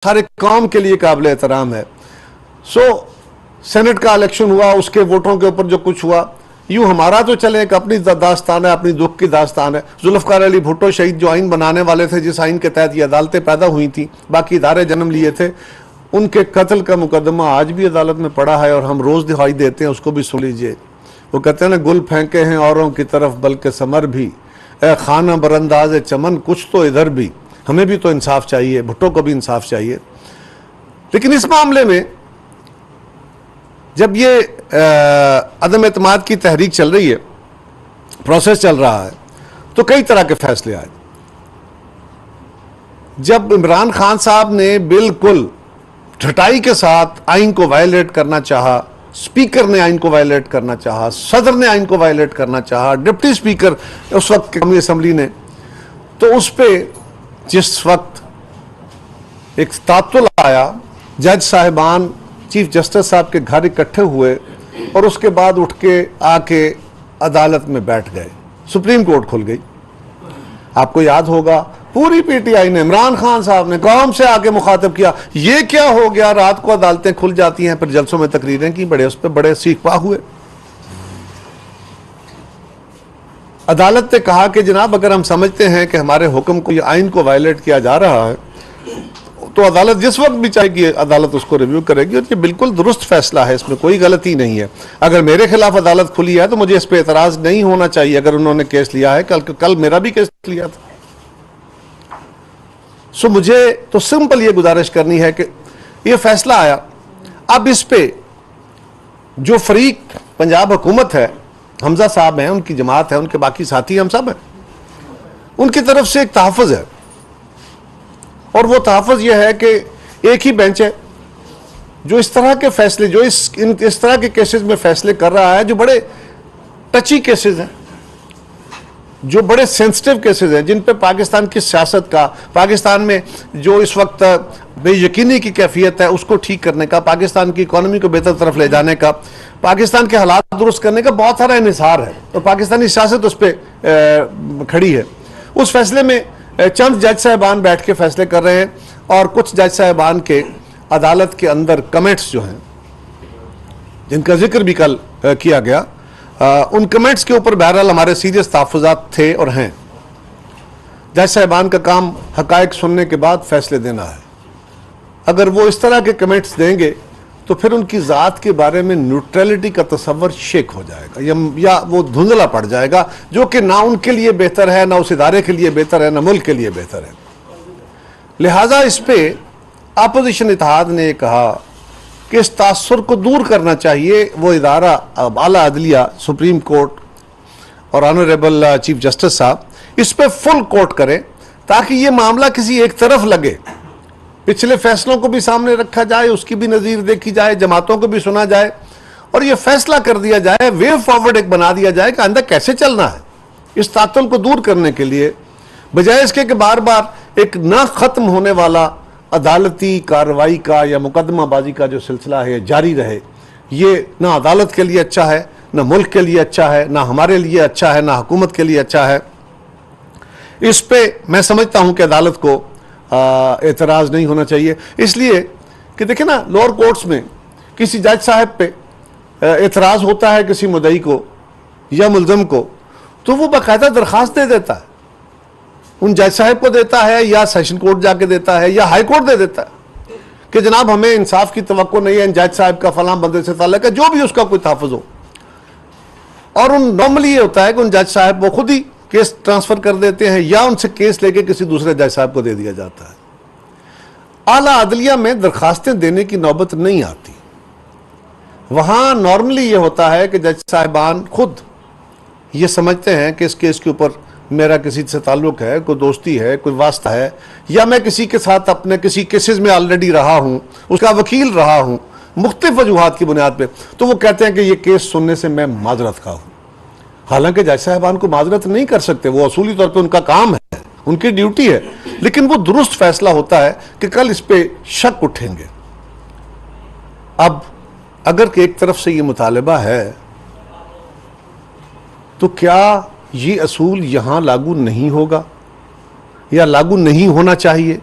سارے قوم کے لیے قابل احترام ہے. سینٹ کا الیکشن ہوا, اس کے ووٹوں کے اوپر جو کچھ ہوا, یوں ہمارا تو چلے ایک اپنی داستان ہے, اپنی دکھ کی داستان ہے. ذوالفقار علی بھٹو شہید جو آئین بنانے والے تھے, جس آئین کے تحت یہ عدالتیں پیدا ہوئی تھیں, باقی ادارے جنم لیے تھے, ان کے قتل کا مقدمہ آج بھی عدالت میں پڑا ہے اور ہم روز دہائی دیتے ہیں, اس کو بھی سن لیجئے. وہ کہتے ہیں نا, گل پھینکے ہیں اوروں کی طرف بلکہ ثمر بھی, اے خانہ برانداز چمن کچھ تو ادھر بھی. ہمیں بھی تو انصاف چاہیے, بھٹو کو بھی انصاف چاہیے. لیکن اس معاملے میں جب یہ عدم اعتماد کی تحریک چل رہی ہے, پروسیس چل رہا ہے, تو کئی طرح کے فیصلے آئے. جب عمران خان صاحب نے بالکل ڈھٹائی کے ساتھ آئین کو وائلیٹ کرنا چاہا, سپیکر نے آئین کو وائلیٹ کرنا چاہا, صدر نے آئین کو وائلیٹ کرنا چاہا, ڈپٹی سپیکر اس وقت قومی اسمبلی نے, تو اس پہ جس وقت ایک تعطل آیا, جج صاحبان چیف جسٹس صاحب کے گھر اکٹھے ہوئے اور اس کے بعد اٹھ کے آ کے عدالت میں بیٹھ گئے, سپریم کورٹ کھل گئی. آپ کو یاد ہوگا پوری پی ٹی آئی نے, عمران خان صاحب نے قوم سے آ کے مخاطب کیا, یہ کیا ہو گیا, رات کو عدالتیں کھل جاتی ہیں, پھر جلسوں میں تقریریں کی, اس پہ بڑے سیکھ پا ہوئے. عدالت نے کہا کہ جناب اگر ہم سمجھتے ہیں کہ ہمارے حکم کو, یہ آئین کو وائلیٹ کیا جا رہا ہے, تو عدالت جس وقت بھی چاہے گی عدالت اس کو ریویو کرے گی, اور یہ بالکل درست فیصلہ ہے, اس میں کوئی غلطی نہیں ہے. اگر میرے خلاف عدالت کھلی ہے تو مجھے اس پہ اعتراض نہیں ہونا چاہیے. اگر انہوں نے کیس لیا ہے, کل میرا بھی کیس لیا تھا. مجھے تو سمپل یہ گزارش کرنی ہے کہ یہ فیصلہ آیا, اب اس پہ جو فریق پنجاب حکومت ہے, حمزہ صاحب ہیں, ان کی جماعت ہے, ان کے باقی ساتھی ہم سب ہیں, ان کی طرف سے ایک تحفظ ہے, اور وہ تحفظ یہ ہے کہ ایک ہی بینچ ہے جو اس طرح کے فیصلے, جو اس طرح کے کیسز میں فیصلے کر رہا ہے, جو بڑے ٹچی کیسز ہیں, جو بڑے سینسٹیو کیسز ہیں, جن پہ پاکستان کی سیاست کا, پاکستان میں جو اس وقت بے یقینی کی کیفیت ہے اس کو ٹھیک کرنے کا, پاکستان کی اکانومی کو بہتر طرف لے جانے کا, پاکستان کے حالات درست کرنے کا بہت سارا انحصار ہے, اور پاکستانی سیاست اس پہ کھڑی ہے. اس فیصلے میں چند جج صاحبان بیٹھ کے فیصلے کر رہے ہیں, اور کچھ جج صاحبان کے عدالت کے اندر کمنٹس جو ہیں, جن کا ذکر بھی کل کیا گیا, ان کمنٹس کے اوپر بہرحال ہمارے سیریس تحفظات تھے اور ہیں. جج صاحبان کا کام حقائق سننے کے بعد فیصلے دینا ہے. اگر وہ اس طرح کے کمنٹس دیں گے تو پھر ان کی ذات کے بارے میں نیوٹرلٹی کا تصور شیک ہو جائے گا, یا وہ دھندلا پڑ جائے گا, جو کہ نہ ان کے لیے بہتر ہے, نہ اس ادارے کے لیے بہتر ہے, نہ ملک کے لیے بہتر ہے. لہٰذا اس پہ اپوزیشن اتحاد نے کہا کہ اس تاثر کو دور کرنا چاہیے. وہ ادارہ اعلیٰ عدلیہ, سپریم کورٹ اور آنریبل چیف جسٹس صاحب اس پہ فل کوٹ کریں, تاکہ یہ معاملہ کسی ایک طرف لگے. پچھلے فیصلوں کو بھی سامنے رکھا جائے, اس کی بھی نظیر دیکھی جائے, جماعتوں کو بھی سنا جائے, اور یہ فیصلہ کر دیا جائے, وے فارورڈ ایک بنا دیا جائے کہ آئندہ کیسے چلنا ہے. اس تعطل کو دور کرنے کے لیے, بجائے اس کے کہ بار بار ایک نہ ختم ہونے والا عدالتی کارروائی کا یا مقدمہ بازی کا جو سلسلہ ہے جاری رہے, یہ نہ عدالت کے لیے اچھا ہے, نہ ملک کے لیے اچھا ہے, نہ ہمارے لیے اچھا ہے, نہ حکومت کے لیے اچھا ہے. اس پہ میں سمجھتا ہوں کہ عدالت کو اعتراض نہیں ہونا چاہیے, اس لیے کہ دیکھیں نا, لوور کورٹس میں کسی جج صاحب پہ اعتراض ہوتا ہے کسی مدعی کو یا ملزم کو, تو وہ باقاعدہ درخواست دے دیتا ہے, ان جج صاحب کو دیتا ہے, یا سیشن کورٹ جا کے دیتا ہے, یا ہائی کورٹ دے دیتا ہے کہ جناب ہمیں انصاف کی توقع نہیں ہے, ان جج صاحب کا فلاں بندے سے تعلق ہے, جو بھی اس کا کوئی تحفظ ہو. اور نارملی یہ ہوتا ہے کہ ان جج صاحب وہ خود ہی کیس ٹرانسفر کر دیتے ہیں, یا ان سے کیس لے کے کسی دوسرے جج صاحب کو دے دیا جاتا ہے. اعلیٰ عدلیہ میں درخواستیں دینے کی نوبت نہیں آتی. وہاں نارملی یہ ہوتا ہے کہ جج صاحبان خود یہ سمجھتے ہیں کہ اس کیس کے اوپر میرا کسی سے تعلق ہے, کوئی دوستی ہے, کوئی واسطہ ہے, یا میں کسی کے ساتھ اپنے کسی کیسز میں آلریڈی رہا ہوں, اس کا وکیل رہا ہوں, مختلف وجوہات کی بنیاد پہ, تو وہ کہتے ہیں کہ یہ کیس سننے سے میں معذرت خواہ ہوں. حالانکہ جج صاحبان کو معذرت نہیں کر سکتے, وہ اصولی طور پہ ان کا کام ہے, ان کی ڈیوٹی ہے, لیکن وہ درست فیصلہ ہوتا ہے کہ کل اس پہ شک اٹھیں گے. اب اگر کہ ایک طرف سے یہ مطالبہ ہے, تو کیا یہ اصول یہاں لاگو نہیں ہوگا, یا لاگو نہیں ہونا چاہیے؟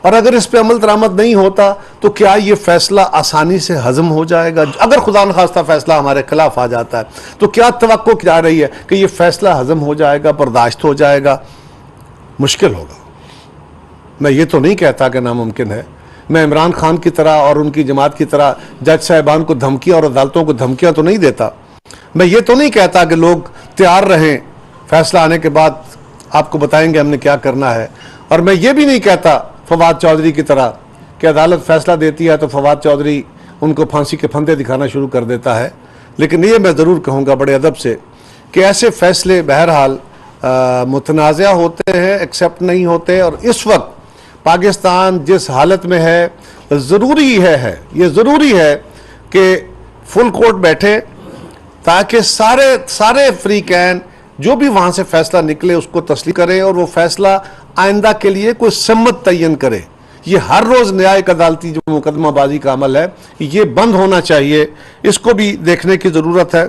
اور اگر اس پہ عمل درآمد نہیں ہوتا تو کیا یہ فیصلہ آسانی سے ہضم ہو جائے گا؟ اگر خدا نخواستہ فیصلہ ہمارے خلاف آ جاتا ہے تو کیا توقع کی جا رہی ہے کہ یہ فیصلہ ہضم ہو جائے گا، برداشت ہو جائے گا؟ مشکل ہوگا۔ میں یہ تو نہیں کہتا کہ ناممکن ہے، میں عمران خان کی طرح اور ان کی جماعت کی طرح جج صاحبان کو دھمکیاں اور عدالتوں کو دھمکیاں تو نہیں دیتا، میں یہ تو نہیں کہتا کہ لوگ تیار رہیں، فیصلہ آنے کے بعد آپ کو بتائیں گے ہم نے کیا کرنا ہے، اور میں یہ بھی نہیں کہتا فواد چودھری کی طرح کہ عدالت فیصلہ دیتی ہے تو فواد چودھری ان کو پھانسی کے پھندے دکھانا شروع کر دیتا ہے۔ لیکن یہ میں ضرور کہوں گا بڑے ادب سے کہ ایسے فیصلے بہرحال متنازع ہوتے ہیں، ایکسیپٹ نہیں ہوتے، اور اس وقت پاکستان جس حالت میں ہے یہ ضروری ہے کہ فل کورٹ بیٹھے تاکہ سارے فریقین جو بھی وہاں سے فیصلہ نکلے اس کو تسلیم کرے اور وہ فیصلہ آئندہ کے لیے کوئی سمت تعین کرے۔ یہ ہر روز نیا ایک عدالتی جو مقدمہ بازی کا عمل ہے یہ بند ہونا چاہیے، اس کو بھی دیکھنے کی ضرورت ہے۔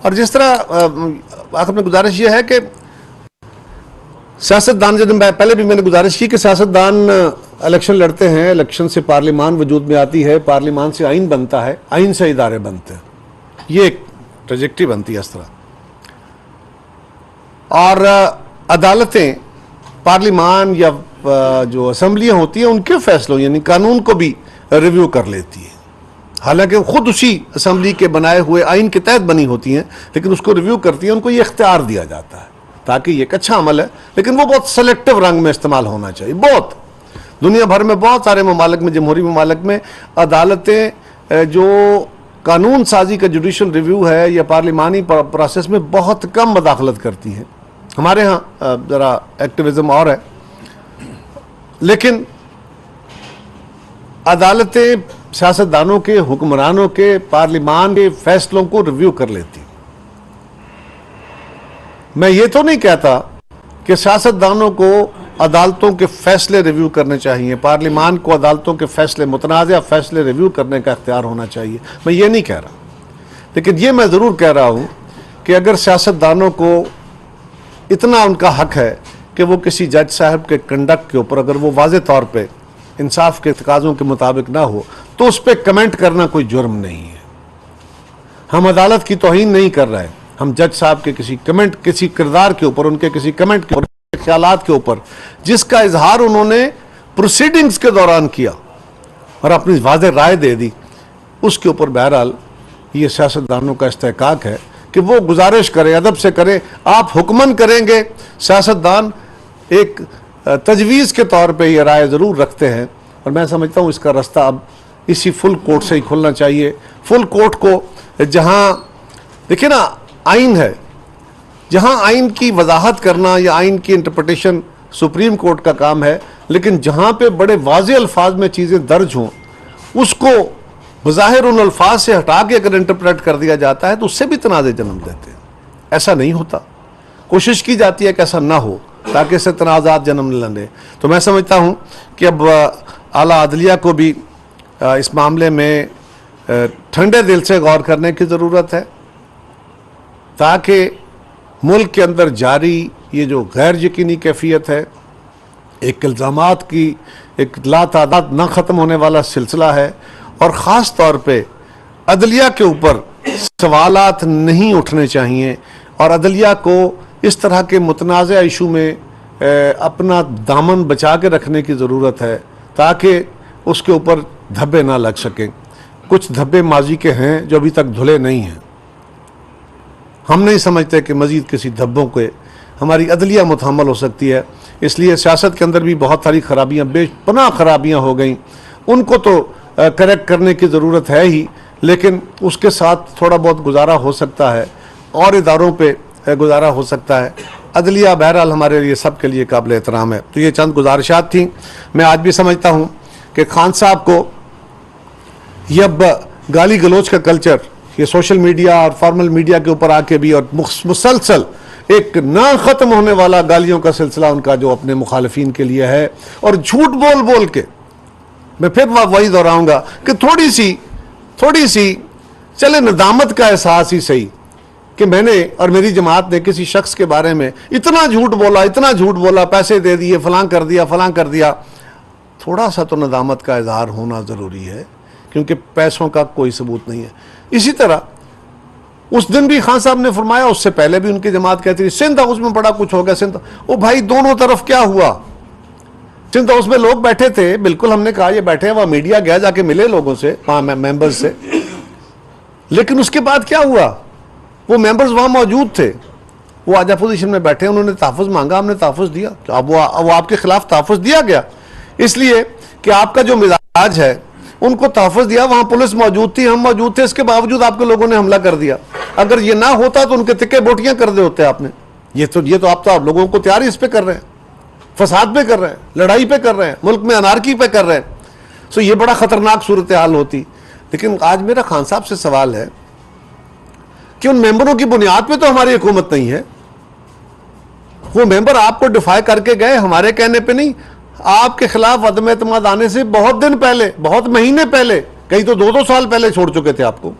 اور جس طرح آخر میں گزارش یہ ہے کہ سیاستدان، پہلے بھی میں نے گزارش کی کہ سیاستدان الیکشن لڑتے ہیں، الیکشن سے پارلیمان وجود میں آتی ہے، پارلیمان سے آئین بنتا ہے، آئین سے ادارے بنتے ہیں، یہ ایک ٹریجیکٹری بنتی ہے اس طرح۔ اور عدالتیں پارلیمان یا جو اسمبلیاں ہوتی ہیں ان کے فیصلوں یعنی قانون کو بھی ریویو کر لیتی ہے، حالانکہ خود اسی اسمبلی کے بنائے ہوئے آئین کے تحت بنی ہوتی ہیں، لیکن اس کو ریویو کرتی ہیں، ان کو یہ اختیار دیا جاتا ہے تاکہ یہ ایک اچھا عمل ہے، لیکن وہ بہت سلیکٹیو رنگ میں استعمال ہونا چاہیے۔ بہت دنیا بھر میں بہت سارے ممالک میں، جمہوری ممالک میں عدالتیں جو قانون سازی کا جوڈیشل ریویو ہے یا پارلیمانی پروسیس میں بہت کم مداخلت کرتی ہیں۔ ہمارے ہاں ذرا ایکٹیویزم اور ہے، لیکن عدالتیں سیاستدانوں کے، حکمرانوں کے، پارلیمان کے فیصلوں کو ریویو کر لیتی۔ میں یہ تو نہیں کہتا کہ سیاستدانوں کو عدالتوں کے فیصلے ریویو کرنے چاہیے، پارلیمان کو عدالتوں کے فیصلے، متنازع فیصلے ریویو کرنے کا اختیار ہونا چاہیے، میں یہ نہیں کہہ رہا، لیکن یہ میں ضرور کہہ رہا ہوں کہ اگر سیاستدانوں کو اتنا ان کا حق ہے کہ وہ کسی جج صاحب کے کنڈکٹ کے اوپر اگر وہ واضح طور پہ انصاف کے تقاضوں کے مطابق نہ ہو تو اس پہ کمنٹ کرنا کوئی جرم نہیں ہے۔ ہم عدالت کی توہین نہیں کر رہے، ہم جج صاحب کے کسی کمنٹ، کسی کردار کے اوپر، ان کے کسی کمنٹ کے اوپر، خیالات کے اوپر جس کا اظہار انہوں نے پروسیڈنگز کے دوران کیا اور اپنی واضح رائے دے دی، اس کے اوپر بہرحال یہ سیاستدانوں کا استحقاق ہے کہ وہ گزارش کرے، ادب سے کرے۔ آپ حکمن کریں گے، سیاستدان ایک تجویز کے طور پہ یہ رائے ضرور رکھتے ہیں، اور میں سمجھتا ہوں اس کا رستہ اب اسی فل کورٹ سے ہی کھلنا چاہیے۔ فل کورٹ کو جہاں دیکھیں نا آئین ہے، جہاں آئین کی وضاحت کرنا یا آئین کی انٹرپریٹیشن سپریم کورٹ کا کام ہے، لیکن جہاں پہ بڑے واضح الفاظ میں چیزیں درج ہوں اس کو بظاہر ان الفاظ سے ہٹا کے اگر انٹرپریٹ کر دیا جاتا ہے تو اس سے بھی تنازع جنم دیتے ہیں۔ ایسا نہیں ہوتا، کوشش کی جاتی ہے کہ ایسا نہ ہو تاکہ اس سے تنازعات جنم نہ لیں۔ تو میں سمجھتا ہوں کہ اب اعلیٰ عدلیہ کو بھی اس معاملے میں ٹھنڈے دل سے غور کرنے کی ضرورت ہے تاکہ ملک کے اندر جاری یہ جو غیر یقینی کیفیت ہے، ایک الزامات کی ایک لا تعداد نہ ختم ہونے والا سلسلہ ہے، اور خاص طور پہ عدلیہ کے اوپر سوالات نہیں اٹھنے چاہیے، اور عدلیہ کو اس طرح کے متنازع ایشو میں اپنا دامن بچا کے رکھنے کی ضرورت ہے تاکہ اس کے اوپر دھبے نہ لگ سکیں۔ کچھ دھبے ماضی کے ہیں جو ابھی تک دھلے نہیں ہیں، ہم نہیں سمجھتے کہ مزید کسی دھبوں کے ہماری عدلیہ متحمل ہو سکتی ہے، اس لیے سیاست کے اندر بھی بہت ساری خرابیاں، بے پناہ خرابیاں ہو گئیں، ان کو تو کریکٹ کرنے کی ضرورت ہے ہی، لیکن اس کے ساتھ تھوڑا بہت گزارا ہو سکتا ہے، اور اداروں پہ گزارا ہو سکتا ہے۔ عدلیہ بہرحال ہمارے لیے سب کے لیے قابل احترام ہے۔ تو یہ چند گزارشات تھیں۔ میں آج بھی سمجھتا ہوں کہ خان صاحب کو یہ اب گالی گلوچ کا کلچر، یہ سوشل میڈیا اور فارمل میڈیا کے اوپر آ کے بھی، اور مسلسل ایک نہ ختم ہونے والا گالیوں کا سلسلہ ان کا جو اپنے مخالفین کے لیے ہے، اور جھوٹ بول بول کے، میں پھر وہی دہراؤں گا کہ تھوڑی سی چلے ندامت کا احساس ہی صحیح کہ میں نے اور میری جماعت نے کسی شخص کے بارے میں اتنا جھوٹ بولا، پیسے دے دیے، فلاں کر دیا، تھوڑا سا تو ندامت کا اظہار ہونا ضروری ہے، کیونکہ پیسوں کا کوئی ثبوت نہیں ہے۔ اسی طرح اس دن بھی خان صاحب نے فرمایا، اس سے پہلے بھی ان کی جماعت کہتی تھی سندھ ہاؤس میں بڑا کچھ ہو گیا، سندھ او بھائی دونوں طرف کیا ہوا؟ سندھ ہاؤس میں لوگ بیٹھے تھے، بالکل ہم نے کہا یہ بیٹھے ہیں، وہاں میڈیا گیا جا کے ملے لوگوں سے، وہاں ممبرز سے، لیکن اس کے بعد کیا ہوا؟ وہ ممبرز وہاں موجود تھے، وہ آج اپوزیشن میں بیٹھے، انہوں نے تحفظ مانگا، ہم نے تحفظ دیا، اب وہ آپ کے خلاف تحفظ دیا گیا اس لیے کہ آپ کا جو مزاج ہے ان کو تحفظ دیا، وہاں پولیس موجود تھی، ہم موجود تھے، اس کے باوجود آپ کے لوگوں نے حملہ کر دیا۔ اگر یہ نہ ہوتا تو ان کے تکے بوٹیاں کر دے ہوتے آپ نے۔ یہ تو آپ لوگوں کو تیاری اس پہ کر رہے ہیں، فساد پہ کر رہے ہیں، لڑائی پہ کر رہے ہیں، ملک میں انارکی پہ کر رہے ہیں، سو یہ بڑا خطرناک صورتحال ہوتی۔ لیکن آج میرا خان صاحب سے سوال ہے کہ ان ممبروں کی بنیاد پہ تو ہماری حکومت نہیں ہے، وہ ممبر آپ کو ڈیفائی کر کے گئے، ہمارے کہنے پہ نہیں، آپ کے خلاف عدم اعتماد آنے سے بہت دن پہلے، بہت مہینے پہلے، کئی تو 2 سال پہلے چھوڑ چکے تھے آپ کو۔